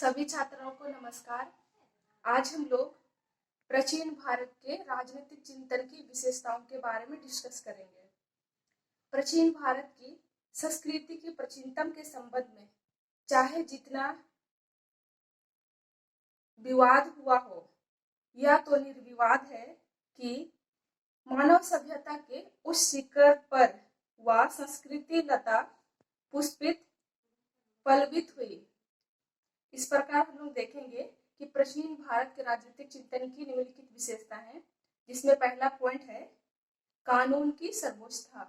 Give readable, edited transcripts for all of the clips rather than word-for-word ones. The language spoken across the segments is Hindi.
सभी छात्राओं को नमस्कार। आज हम लोग प्राचीन भारत के राजनीतिक चिंतन की विशेषताओं के बारे में डिस्कस करेंगे। प्राचीन भारत की संस्कृति की प्राचीनतम के संबंध में चाहे जितना विवाद हुआ हो, यह तो निर्विवाद है कि मानव सभ्यता के उस शिखर पर वह संस्कृति लता पुष्पित पल्लवित हुई। इस प्रकार हम लोग देखेंगे कि प्राचीन भारत के राजनीतिक चिंतन की निम्नलिखित विशेषता है, जिसमें पहला पॉइंट है कानून की सर्वोच्चता।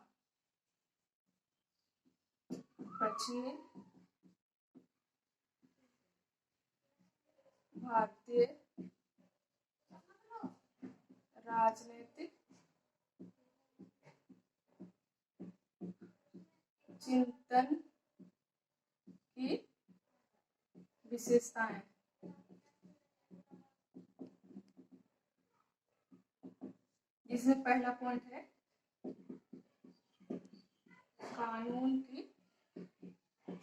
प्राचीन भारतीय राजनीतिक चिंतन की विशेषताएं। जिसमें पहला पॉइंट है कानून की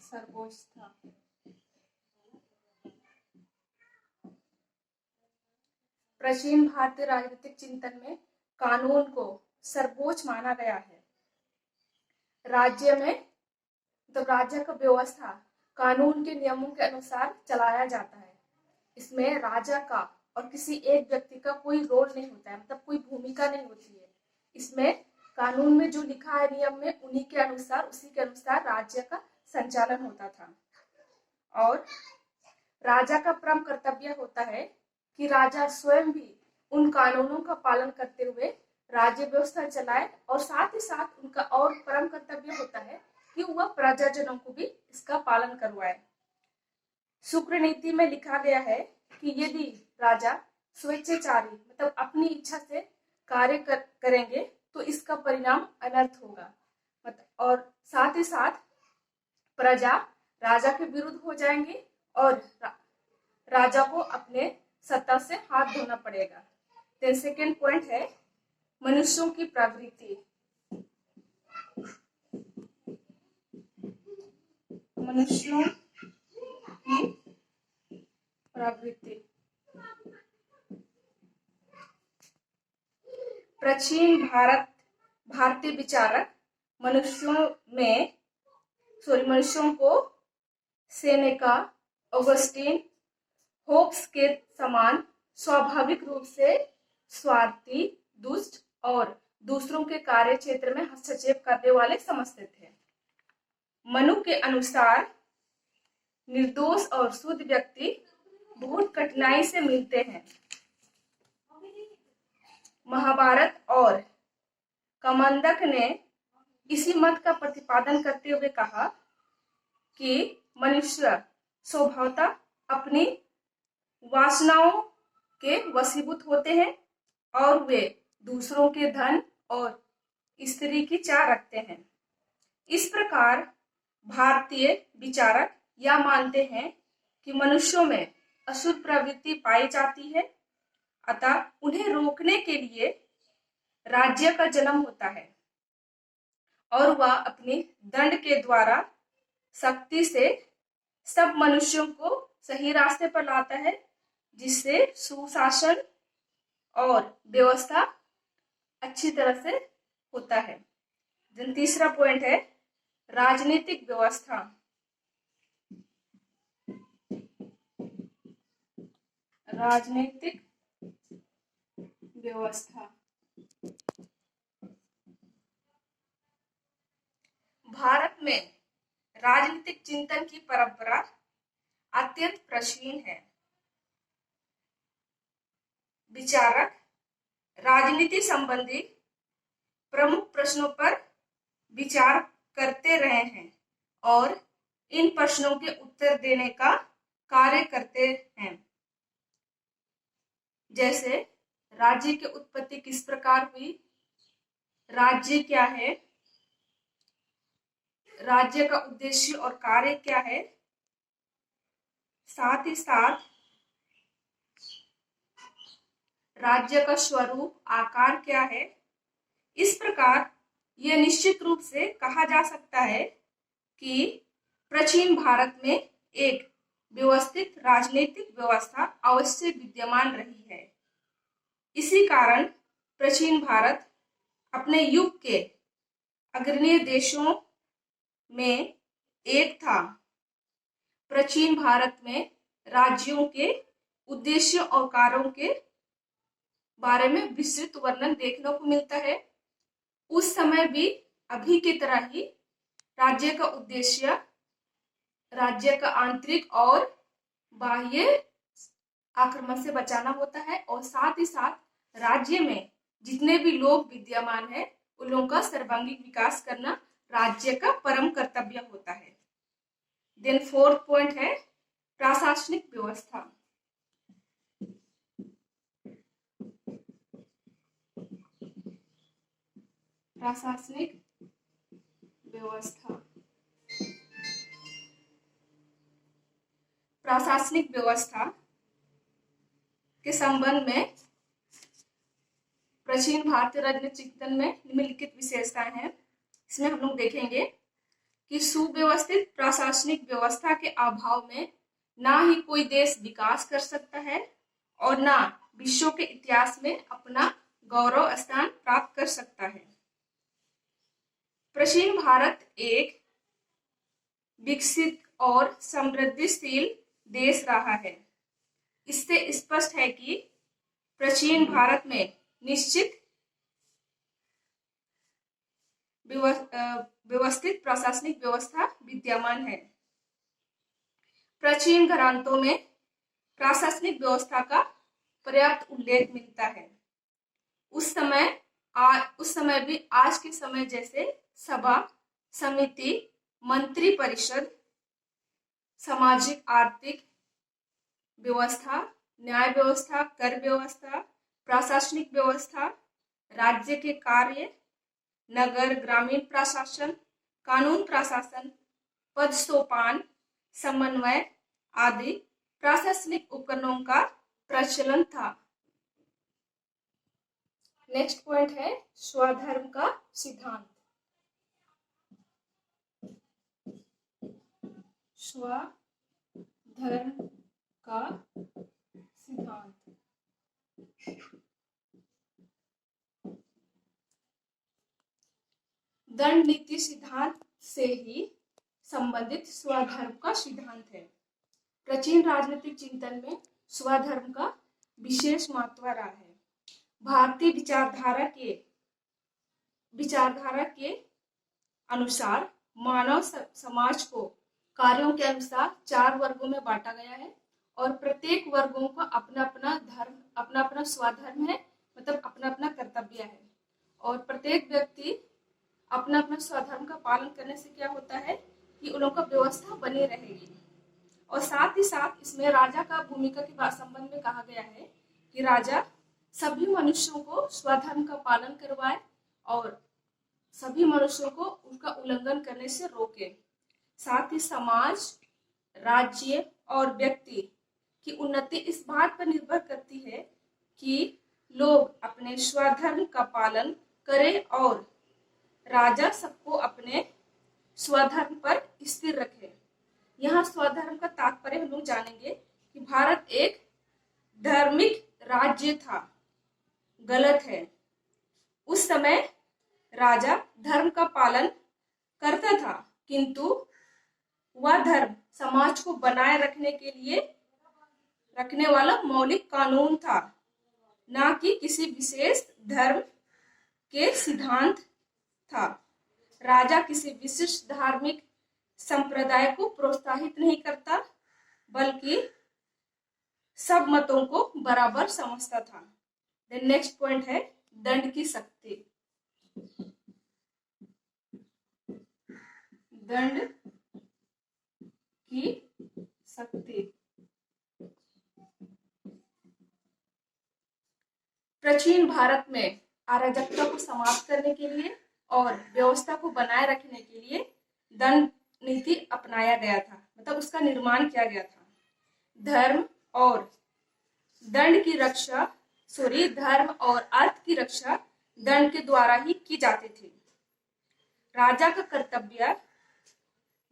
सर्वोच्चता। प्राचीन भारतीय राजनीतिक चिंतन में कानून को सर्वोच्च माना गया है। राज्य में राज्य का व्यवस्था कानून के नियमों के अनुसार चलाया जाता है। इसमें राजा का और किसी एक व्यक्ति का कोई रोल नहीं होता है, मतलब कोई भूमिका नहीं होती है। इसमें कानून में जो लिखा है नियम में, उन्हीं के अनुसार, उसी के अनुसार राज्य का संचालन होता था। और राजा का परम कर्तव्य होता है कि राजा स्वयं भी उन कानूनों का पालन करते हुए राज्य व्यवस्था चलाए, और साथ ही साथ उनका और परम कर्तव्य होता है कि वह प्रजाजनों को भी इसका पालन करवाए। शुक्र नीति में लिखा गया है कि यदि राजा स्वेच्छाचारी मतलब अपनी इच्छा से कार्य करेंगे तो इसका परिणाम अनर्थ होगा, और साथ ही साथ प्रजा राजा के विरुद्ध हो जाएंगे और राजा को अपने सत्ता से हाथ धोना पड़ेगा। देन सेकेंड पॉइंट है मनुष्यों की प्रवृत्ति। मनुष्यों की प्रवृत्ति। प्राचीन भारतीय विचारक मनुष्यों को सेनेका, ऑगस्टीन, होब्स के समान स्वाभाविक रूप से स्वार्थी, दुष्ट और दूसरों के कार्य क्षेत्र में हस्तक्षेप करने वाले समझते थे। मनु के अनुसार निर्दोष और शुद्ध व्यक्ति बहुत कठिनाई से मिलते हैं। महाभारत और कमंडक ने इसी मत का प्रतिपादन करते हुए कहा कि मनुष्य स्वभावतः अपनी वासनाओं के वशीभूत होते हैं और वे दूसरों के धन और स्त्री की चाह रखते हैं। इस प्रकार भारतीय विचारक यह मानते हैं कि मनुष्यों में अशुद्ध प्रवृत्ति पाई जाती है, अतः उन्हें रोकने के लिए राज्य का जन्म होता है और वह अपनी दंड के द्वारा शक्ति से सब मनुष्यों को सही रास्ते पर लाता है, जिससे सुशासन और व्यवस्था अच्छी तरह से होता है। तीसरा पॉइंट है राजनीतिक व्यवस्था। राजनीतिक व्यवस्था। भारत में राजनीतिक चिंतन की परंपरा अत्यंत प्राचीन है। विचारक राजनीति संबंधी प्रमुख प्रश्नों पर विचार करते रहे हैं और इन प्रश्नों के उत्तर देने का कार्य करते हैं। जैसे राज्य की उत्पत्ति किस प्रकार हुई, राज्य क्या है, राज्य का उद्देश्य और कार्य क्या है, साथ ही साथ राज्य का स्वरूप, आकार क्या है। इस प्रकार यह निश्चित रूप से कहा जा सकता है कि प्राचीन भारत में एक व्यवस्थित राजनीतिक व्यवस्था अवश्य विद्यमान रही है। इसी कारण प्राचीन भारत अपने युग के अग्रणी देशों में एक था। प्राचीन भारत में राज्यों के उद्देश्यों और कार्यों के बारे में विस्तृत वर्णन देखने को मिलता है। उस समय भी अभी की तरह ही राज्य का उद्देश्य राज्य का आंतरिक और बाह्य आक्रमण से बचाना होता है, और साथ ही साथ राज्य में जितने भी लोग विद्यमान हैं उन लोगों का सर्वांगीण विकास करना राज्य का परम कर्तव्य होता है। देन फोर्थ पॉइंट है प्रशासनिक व्यवस्था। प्रशासनिक व्यवस्था। प्रशासनिक व्यवस्था के संबंध में प्राचीन भारतीय राजनीतिक चिंतन में निम्नलिखित विशेषताएं हैं। इसमें हम लोग देखेंगे कि सुव्यवस्थित प्रशासनिक व्यवस्था के अभाव में ना ही कोई देश विकास कर सकता है और ना विश्व के इतिहास में अपना गौरव स्थान प्राप्त कर सकता है। प्राचीन भारत एक विकसित और समृद्धिशील देश रहा है। इससे स्पष्ट है कि प्राचीन भारत में निश्चित व्यवस्थित प्रशासनिक व्यवस्था विद्यमान है। प्राचीन ग्रंथों में प्रशासनिक व्यवस्था का पर्याप्त उल्लेख मिलता है। उस समय भी आज के समय जैसे सभा, समिति, मंत्री परिषद, सामाजिक आर्थिक व्यवस्था, न्याय व्यवस्था, कर व्यवस्था, प्रशासनिक व्यवस्था, राज्य के कार्य, नगर ग्रामीण प्रशासन, कानून प्रशासन, पद सोपान, समन्वय आदि प्रशासनिक उपकरणों का प्रचलन था। नेक्स्ट पॉइंट है स्वधर्म का सिद्धांत। स्वधर्म का सिद्धांत। दंड नीति सिद्धांत से ही संबंधित स्वधर्म का सिद्धांत है। प्राचीन राजनीतिक चिंतन में स्वधर्म का विशेष महत्व रहा है। भारतीय विचारधारा के अनुसार मानव समाज को कार्यों के अनुसार 4 वर्गों में बांटा गया है और प्रत्येक वर्गों का अपना अपना धर्म, अपना अपना स्वधर्म है, मतलब अपना अपना कर्तव्य है। और प्रत्येक व्यक्ति अपना अपना स्वधर्म का पालन करने से क्या होता है कि उन लोगों का व्यवस्था बनी रहेगी। और साथ ही साथ इसमें राजा का भूमिका के संबंध में कहा गया है कि राजा सभी मनुष्यों को स्वधर्म का पालन करवाए और सभी मनुष्यों को उनका उल्लंघन करने से रोके। साथ ही समाज, राज्य और व्यक्ति की उन्नति इस बात पर निर्भर करती है कि लोग अपने स्वधर्म का पालन करें और राजा सबको अपने स्वधर्म पर स्थिर रखे। यहाँ स्वधर्म का तात्पर्य हम लोग जानेंगे कि भारत एक धार्मिक राज्य था, गलत है। उस समय राजा धर्म का पालन करता था, किंतु वह धर्म समाज को बनाए रखने के लिए रखने वाला मौलिक कानून था, ना कि किसी विशेष धर्म के सिद्धांत था। राजा किसी विशिष्ट धार्मिक संप्रदाय को प्रोत्साहित नहीं करता, बल्कि सब मतों को बराबर समझता था। नेक्स्ट पॉइंट है दंड की शक्ति। दंड की शक्ति। प्राचीन भारत में अराजकता को समाप्त करने के लिए और व्यवस्था को बनाए रखने के लिए दंड नीति अपनाया गया था, मतलब उसका निर्माण किया गया था। धर्म और अर्थ की रक्षा दंड के द्वारा ही की जाती थी। राजा का कर्तव्य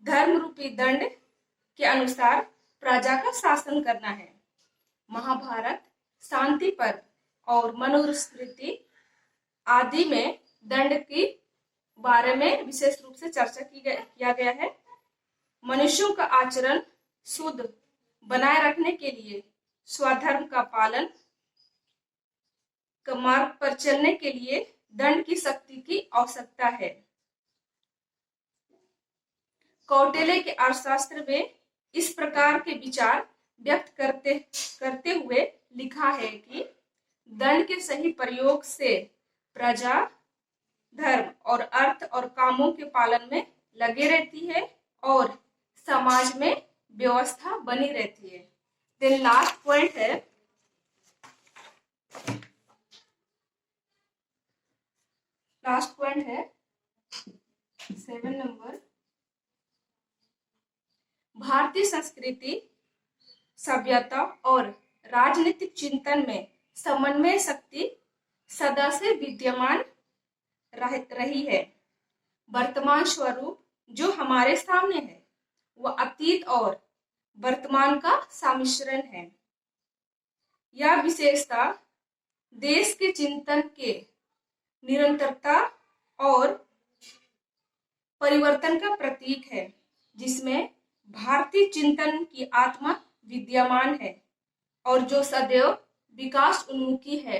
धर्म रूपी दंड के अनुसार प्रजा का शासन करना है। महाभारत, शांति पर्व और मनुस्मृति आदि में दंड की बारे में विशेष रूप से चर्चा किया गया है। मनुष्यों का आचरण शुद्ध बनाए रखने के लिए स्वधर्म का पालन, मार्ग पर चलने के लिए दंड की शक्ति की आवश्यकता है। कौटिल्य के अर्थशास्त्र में इस प्रकार के विचार व्यक्त करते हुए लिखा है कि दंड के सही प्रयोग से प्रजा धर्म और अर्थ और कामों के पालन में लगे रहती है और समाज में व्यवस्था बनी रहती है। देन लास्ट पॉइंट है 7 नंबर। भारतीय संस्कृति, सभ्यता और राजनीतिक चिंतन में समन्वय शक्ति सदा से विद्यमान रही है। वर्तमान स्वरूप जो हमारे सामने है वह अतीत और वर्तमान का सम्मिश्रण है। यह विशेषता देश के चिंतन के निरंतरता और परिवर्तन का प्रतीक है, जिसमें भारतीय चिंतन की आत्मा विद्यमान है और जो सदैव विकास उन्मुखी है।